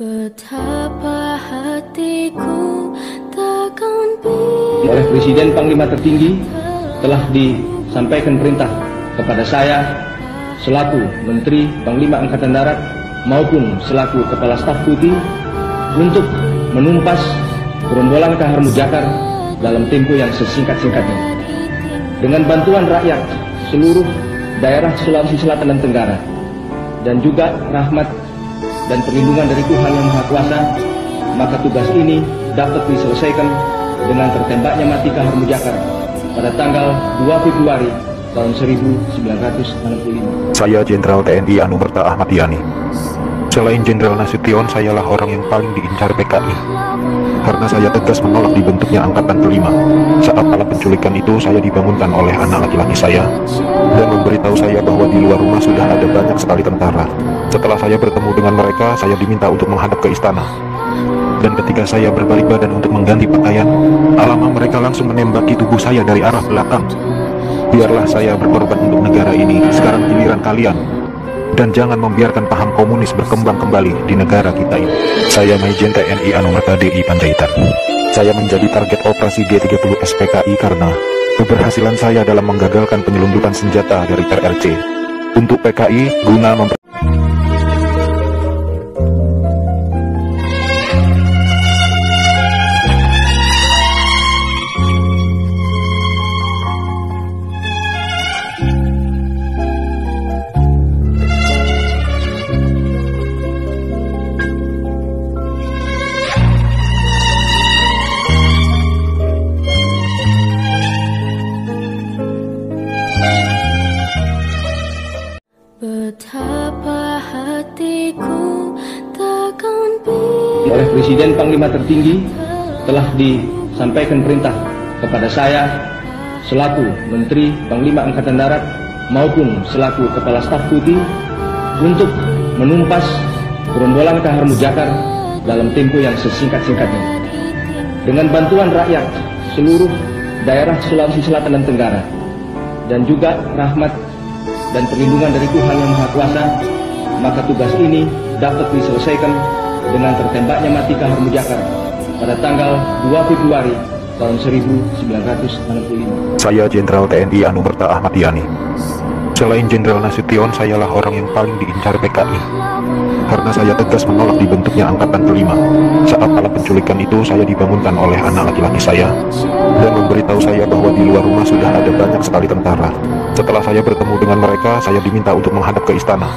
Betapa hatiku takkan bisa. Oleh Presiden Panglima Tertinggi telah disampaikan perintah kepada saya selaku Menteri Panglima Angkatan Darat maupun selaku Kepala Staf Putih untuk menumpas gerombolan Kahar Mujakar dalam tempo yang sesingkat-singkatnya. Dengan bantuan rakyat seluruh daerah Sulawesi Selatan dan Tenggara, dan juga rahmat dan perlindungan dari Tuhan Yang Maha Kuasa, maka tugas ini dapat diselesaikan dengan tertembaknya mati Kahar Mujakar pada tanggal 2 Februari tahun 1965. Saya Jenderal TNI Anumerta Ahmad Yani. Selain Jenderal Nasution, sayalah orang yang paling diincar PKI. Karena saya tegas menolak dibentuknya Angkatan Kelima. Saat malam penculikan itu, saya dibangunkan oleh anak laki-laki saya dan memberitahu saya bahwa di luar rumah sudah ada banyak sekali tentara. Setelah saya bertemu dengan mereka, saya diminta untuk menghadap ke istana. Dan ketika saya berbalik badan untuk mengganti pakaian, alamak, mereka langsung menembaki tubuh saya dari arah belakang. Biarlah saya berkorban untuk negara ini, sekarang giliran kalian. Dan jangan membiarkan paham komunis berkembang kembali di negara kita ini. Saya Maijen TNI Anumerta DI Panjaitan. Saya menjadi target operasi G30 SPKI karena keberhasilan saya dalam menggagalkan penyelundupan senjata dari RRC untuk PKI guna Betapa hatiku takkan bisa. Oleh Presiden Panglima Tertinggi telah disampaikan perintah kepada saya selaku Menteri Panglima Angkatan Darat maupun selaku Kepala Staf Putih untuk menumpas gerombolan Kahar Mujakar dalam tempo yang sesingkat-singkatnya. Dengan bantuan rakyat seluruh daerah Sulawesi Selatan dan Tenggara, dan juga rahmat dan perlindungan dari Tuhan Yang Maha Kuasa, maka tugas ini dapat diselesaikan dengan tertembaknya mati Kahar Mujakar pada tanggal 2 Februari tahun 1965. Saya Jenderal TNI Anumerta Ahmad Yani. Selain Jenderal Nasution, sayalah orang yang paling diincar PKI. Karena saya tegas menolak dibentuknya Angkatan Kelima. Saat malam penculikan itu, saya dibangunkan oleh anak laki-laki saya dan memberitahu saya bahwa di luar rumah sudah ada banyak sekali tentara. Setelah saya bertemu dengan mereka, saya diminta untuk menghadap ke istana.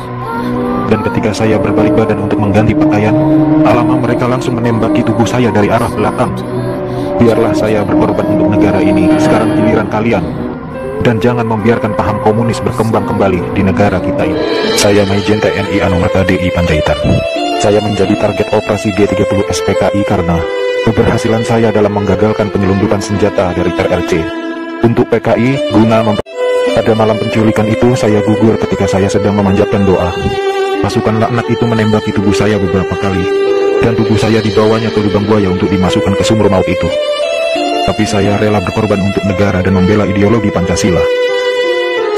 Dan ketika saya berbalik badan untuk mengganti pakaian, alamak, mereka langsung menembaki tubuh saya dari arah belakang. Biarlah saya berkorban untuk negara ini, sekarang giliran kalian. Dan jangan membiarkan paham komunis berkembang kembali di negara kita ini. Saya Maijen TNI Anumerta DI Panjaitan. Saya menjadi target operasi G30 SPKI karena keberhasilan saya dalam menggagalkan penyelundupan senjata dari RRC untuk PKI guna Pada malam penculikan itu, saya gugur ketika saya sedang memanjatkan doa. Pasukan laknat itu menembaki tubuh saya beberapa kali, dan tubuh saya dibawanya ke lubang buaya untuk dimasukkan ke sumur maut itu. Tapi saya rela berkorban untuk negara dan membela ideologi Pancasila.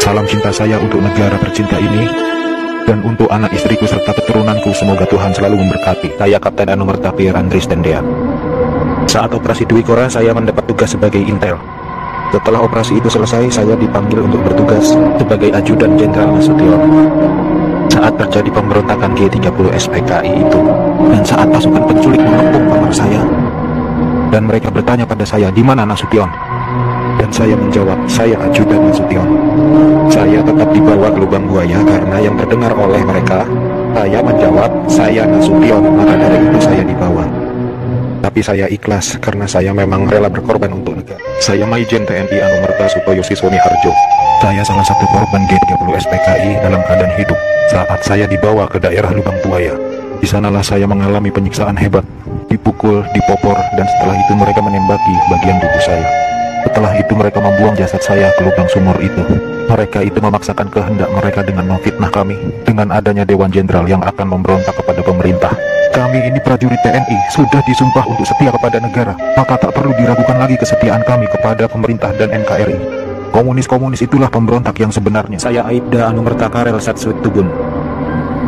Salam cinta saya untuk negara tercinta ini, dan untuk anak istriku serta keturunanku, semoga Tuhan selalu memberkati. Saya Kapten Anumerta Pierre Andries Tendea. Saat operasi Dwi Kora, saya mendapat tugas sebagai intel. Setelah operasi itu selesai, saya dipanggil untuk bertugas sebagai ajudan Jenderal Nasution. Saat terjadi pemberontakan G30 SPKI itu, dan saat pasukan penculik mengepung kamar saya, dan mereka bertanya pada saya, di mana Nasution? Dan saya menjawab, saya ajudan Nasution. Saya tetap dibawa ke lubang buaya karena yang terdengar oleh mereka. Saya menjawab, saya Nasution, maka dari itu saya dibawa. Tapi saya ikhlas karena saya memang rela berkorban untuk negara. Saya Maijen TNI Anumerta Sutoyo Siswoni Harjo. Saya salah satu korban G30 SPKI dalam keadaan hidup saat saya dibawa ke daerah lubang buaya. Di sanalah saya mengalami penyiksaan hebat, dipukul, dipopor, dan setelah itu mereka menembaki bagian tubuh saya. Setelah itu mereka membuang jasad saya ke lubang sumur itu. Mereka itu memaksakan kehendak mereka dengan memfitnah kami dengan adanya Dewan Jenderal yang akan memberontak kepada pemerintah. Kami ini prajurit TNI, sudah disumpah untuk setia kepada negara, maka tak perlu diragukan lagi kesetiaan kami kepada pemerintah dan NKRI. Komunis-komunis itulah pemberontak yang sebenarnya. Saya Aibda Anumerta Karel Satswit Tubun.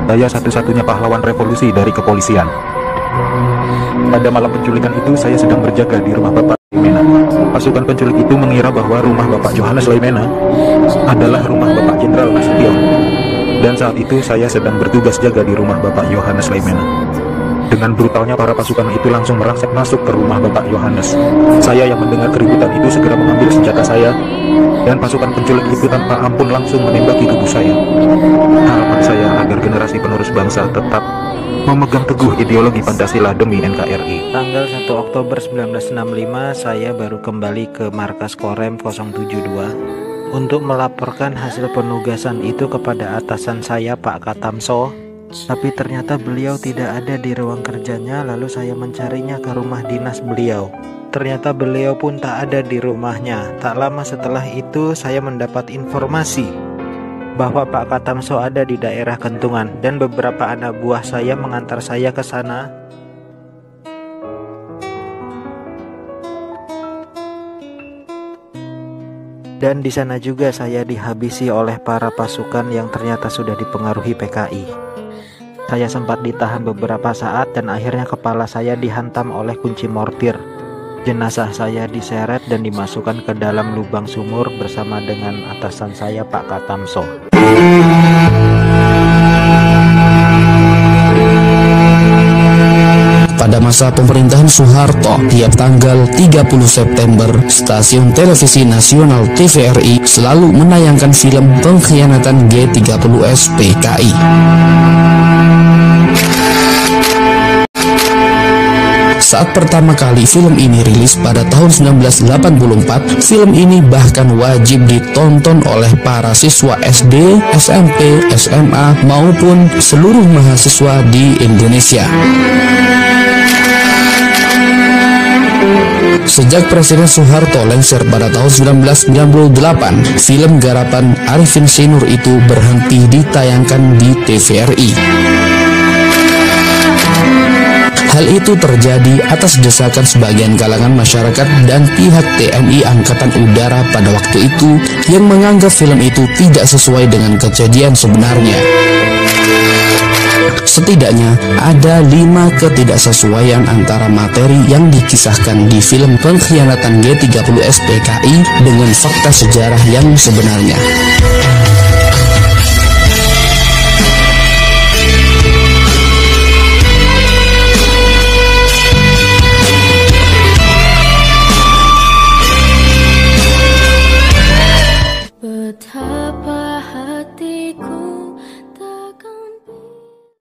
Saya satu-satunya pahlawan revolusi dari kepolisian. Pada malam penculikan itu saya sedang berjaga di rumah Bapak Laimena. Pasukan penculik itu mengira bahwa rumah Bapak Johannes Laimena adalah rumah Bapak Jenderal Nasution. Dan saat itu saya sedang bertugas jaga di rumah Bapak Johannes Laimena. Dengan brutalnya para pasukan itu langsung merangsek masuk ke rumah Bapak Johannes. Saya yang mendengar keributan itu segera mengambil senjata saya, dan pasukan penculik itu tanpa ampun langsung menembaki tubuh saya. Harapan saya agar generasi penerus bangsa tetap memegang teguh ideologi Pancasila demi NKRI. Tanggal 1 Oktober 1965 saya baru kembali ke markas Korem 072 untuk melaporkan hasil penugasan itu kepada atasan saya Pak Katamso. Tapi ternyata beliau tidak ada di ruang kerjanya, lalu saya mencarinya ke rumah dinas beliau. Ternyata beliau pun tak ada di rumahnya. Tak lama setelah itu saya mendapat informasi bahwa Pak Katamso ada di daerah Kentungan, dan beberapa anak buah saya mengantar saya ke sana. Dan di sana juga saya dihabisi oleh para pasukan yang ternyata sudah dipengaruhi PKI. Saya sempat ditahan beberapa saat dan akhirnya kepala saya dihantam oleh kunci mortir. Jenazah saya diseret dan dimasukkan ke dalam lubang sumur bersama dengan atasan saya Pak Katamso. Pada masa pemerintahan Soeharto, tiap tanggal 30 September, stasiun televisi nasional TVRI selalu menayangkan film pengkhianatan G30S PKI. Saat pertama kali film ini rilis pada tahun 1984, film ini bahkan wajib ditonton oleh para siswa SD, SMP, SMA maupun seluruh mahasiswa di Indonesia. Sejak Presiden Soeharto lengser pada tahun 1998, film garapan Arifin Sinur itu berhenti ditayangkan di TVRI. Hal itu terjadi atas desakan sebagian kalangan masyarakat dan pihak TNI Angkatan Udara pada waktu itu yang menganggap film itu tidak sesuai dengan kejadian sebenarnya. Setidaknya ada 5 ketidaksesuaian antara materi yang dikisahkan di film pengkhianatan G30S PKI dengan fakta sejarah yang sebenarnya.